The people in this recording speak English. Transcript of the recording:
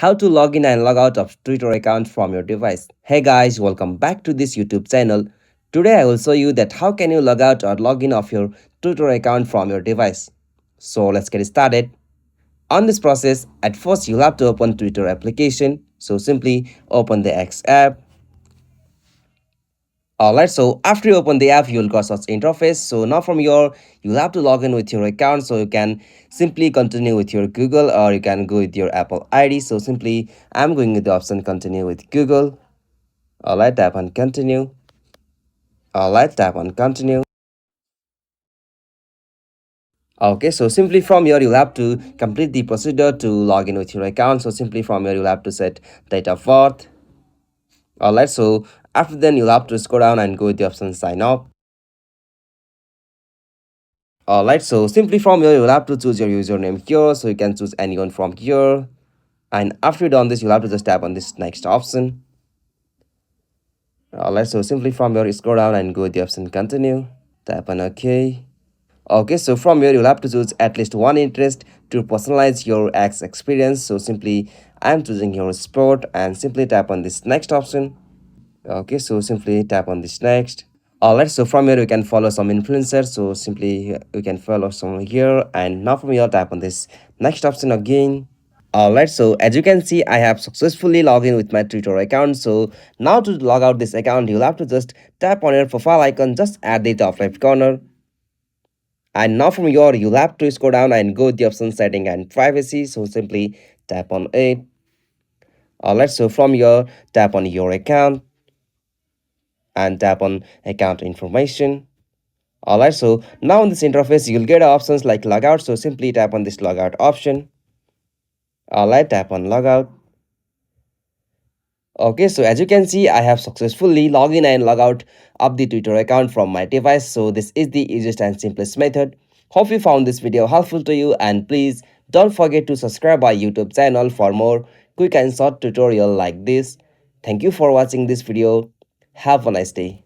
how to log in and log out of Twitter account from your device. Hey guys, welcome back to this YouTube channel. Today I will show you that how can you log out or log in of your Twitter account from your device. So let's get started. On this process, at first you'll have to open Twitter application. So simply open the X app. Alright, so after you open the app, you'll got such interface. So now from here, you'll have to log in with your account. So you can simply continue with your Google or you can go with your Apple ID. So simply, I'm going with the option continue with Google. Alright, tap on continue. Alright, tap on continue. Okay, so simply from here, you'll have to complete the procedure to log in with your account. So simply from here, you'll have to set date of birth. Alright, so after then, you'll have to scroll down and go with the option sign up. Alright, so simply from here, you'll have to choose your username here. So you can choose anyone from here. And after you've done this, you'll have to just tap on this next option. Alright, so simply from here, scroll down and go with the option continue. Tap on OK. Okay, so from here, you'll have to choose at least one interest to personalize your X experience. So simply, I'm choosing your sport and simply tap on this next option. Okay, so simply tap on this next. Alright, so from here you can follow some influencers. So simply you can follow someone here, and now from here tap on this next option again. Alright, so as you can see, I have successfully logged in with my Twitter account. So now to log out this account, you'll have to just tap on your profile icon just at the top left corner. And now from here, you'll have to scroll down and go to the option setting and privacy. So simply tap on it. Alright, so from here, tap on your account and tap on account information. Alright, so now in this interface, you'll get options like logout. So simply tap on this logout option. Alright, tap on logout. Okay, so as you can see, I have successfully logged in and logged out of the Twitter account from my device. So this is the easiest and simplest method. Hope you found this video helpful to you, and please don't forget to subscribe our YouTube channel for more quick and short tutorial like this. Thank you for watching this video. Have a nice day.